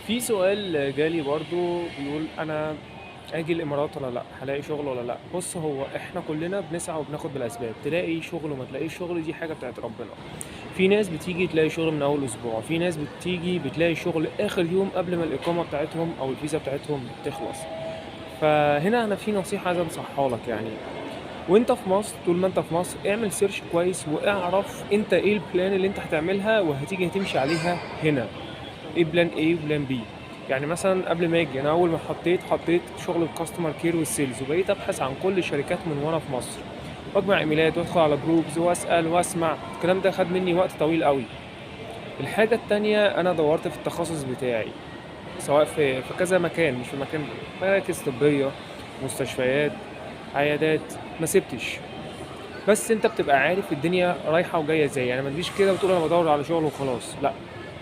في سؤال جالي برضو بيقول انا اجي الامارات ولا لا، هلاقي شغل ولا لا؟ بص، هو احنا كلنا بنسعى وبناخد بالاسباب، تلاقي شغل وما تلاقيش شغل دي حاجه بتاعت ربنا. في ناس بتيجي تلاقي شغل من اول اسبوع، في ناس بتيجي بتلاقي شغل اخر يوم قبل ما الاقامه بتاعتهم او الفيزا بتاعتهم تخلص. فهنا انا في نصيحه عايز انصحها لك يعني. وانت في مصر، طول ما انت في مصر اعمل سيرش كويس واعرف انت ايه البلان اللي انت هتعملها وهتيجي هتمشي عليها هنا. ايه بلان ايه وبلان بي؟ يعني مثلا قبل ما اجي انا، اول ما حطيت شغل الكاستمر كير والسيلز، وبقيت ابحث عن كل الشركات من وانا في مصر، واجمع ايميلات وادخل على جروبز واسال واسمع. الكلام ده خد مني وقت طويل قوي. الحاجه التانية، انا دورت في التخصص بتاعي، سواء في كذا مكان، مش في مكان، مراكز طبيه، مستشفيات، عيادات. ما سبتش. بس انت بتبقى عارف الدنيا رايحه وجايه ازاي، يعني ما تجيش كده وتقول انا بدور على شغل وخلاص، لا.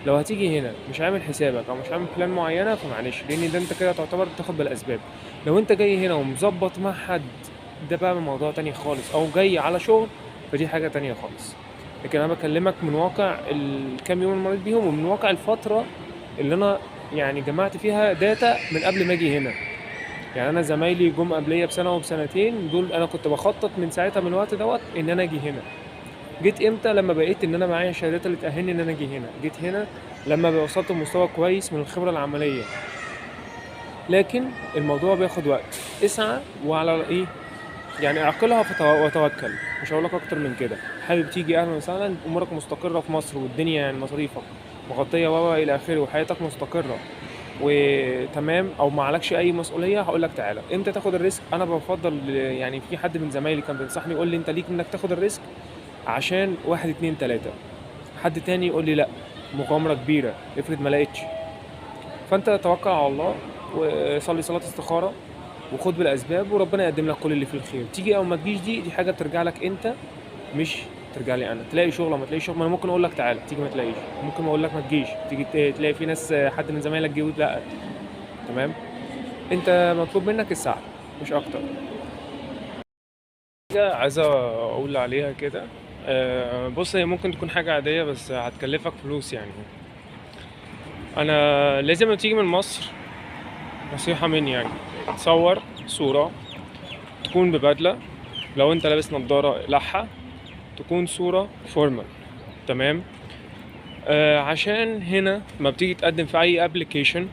لو هتيجي هنا مش عامل حسابك او مش عامل بلان معينه، فمعلش، لان ده انت كده تعتبر بتاخد بالاسباب. لو انت جاي هنا ومظبط مع حد، ده بقى موضوع تاني خالص، او جاي على شغل، فدي حاجه تانية خالص. لكن انا بكلمك من واقع الكام يوم اللي مريت بيهم، ومن واقع الفتره اللي انا يعني جمعت فيها داتا من قبل ما اجي هنا. يعني انا زمايلي جم قبليه بسنه وبسنتين، دول انا كنت بخطط من ساعتها، من الوقت دوت، ان انا اجي هنا. جيت امتى؟ لما بقيت ان انا معايا الشهادات اللي تأهلني ان انا اجي هنا. جيت هنا لما بقى وصلت لمستوى كويس من الخبرة العملية. لكن الموضوع بياخد وقت. اسعى وعلى ايه، يعني اعقلها وتوكل. مش هقول لك اكتر من كده. حابب تيجي، اهلا وسهلا. امورك مستقرة في مصر، والدنيا يعني مصاريفك مغطية الى اخره، وحياتك مستقرة وتمام، او ما عليكش اي مسؤوليه، هقول لك تعالى. امتى تاخد الريسك؟ انا بفضل، يعني في حد من زمايلي كان بينصحني يقول لي انت ليك انك تاخد الريسك عشان واحد اتنين تلاتة. حد تاني يقول لي لا، مغامرة كبيرة، افرض ما لقيتش. فانت توكل على الله، وصلي صلاة استخارة، وخد بالاسباب، وربنا يقدم لك كل اللي فيه الخير. تيجي او ما تجيش، دي حاجة ترجع لك انت، مش ترجع لي انا. تلاقي شغل او ما تلاقيش شغل، ما انا ممكن اقول لك تعالى تيجي ما تلاقيش، ممكن اقول لك ما تجيش تيجي تلاقي في ناس، حد من زمايلك جه لا. تمام. انت مطلوب منك السعي، مش اكتر. حاجة عايز اقول عليها كده. بص، هي ممكن تكون حاجة عادية بس هتكلفك فلوس يعني. انا لازم لما تيجي من مصر، نصيحة مني يعني، تصور صورة تكون ببدلة. لو انت لابس نظارة لحة، تكون صورة فورمال. تمام. عشان هنا ما بتيجي تقدم في اي ابلكيشن،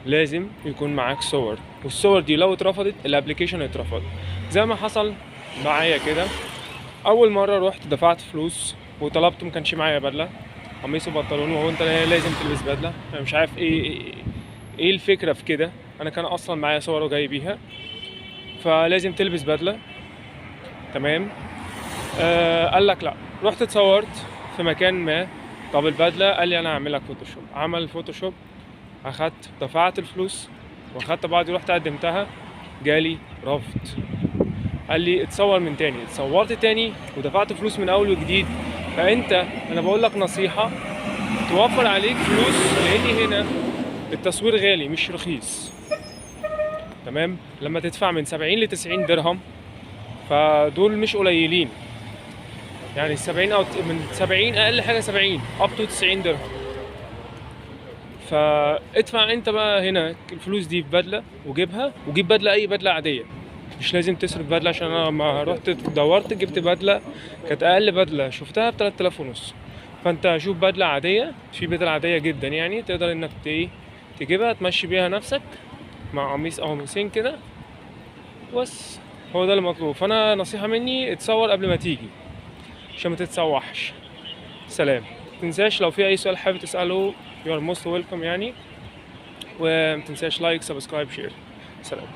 لازم يكون معاك صور، والصور دي لو اترفضت الابلكيشن اترفض. زي ما حصل معايا كده. اول مرة رحت دفعت فلوس وطلبت، ما كانش معايا بدلة، قميص وبنطلون، وهو انت لازم تلبس بدلة. انا مش عارف ايه الفكرة في كده. انا كان اصلا معايا صور وجاي بيها، فلازم تلبس بدلة. تمام. قال لك لا. رحت اتصورت في مكان ما. طب البدلة، قال لي انا هعمل لك فوتوشوب. عمل فوتوشوب، اخدت دفعت الفلوس، واخدت بعضي رحت قدمتها، جالي رفض. قال لي اتصور من تاني. اتصورت تاني ودفعت فلوس من اول وجديد. فانت، انا بقول لك نصيحة، توفر عليك فلوس، لان هنا التصوير غالي مش رخيص. تمام. لما تدفع من 70 ل 90 درهم، فدول مش قليلين. يعني 70 او من 70، اقل حاجه 70 اب تو 90 درهم. فادفع انت بقى هنا الفلوس دي في بدله، وجيبها، وجيب بدله، اي بدله عاديه. مش لازم تصرف بدله، عشان انا لما رحت دورت جبت بدله كانت اقل بدله شفتها ب 3000 ونص. فانت شوف بدله عاديه، في بدل عاديه جدا يعني تقدر انك تجيبها تمشي بيها نفسك، مع قميص او قميصين كده. بس هو ده المطلوب. فانا نصيحه مني، اتصور قبل ما تيجي عشان ما تتسوحش. سلام. متنساش لو في اي سؤال حابب تسأله، you are most welcome يعني. ومتنساش لايك، سبسكرايب، شير. سلام.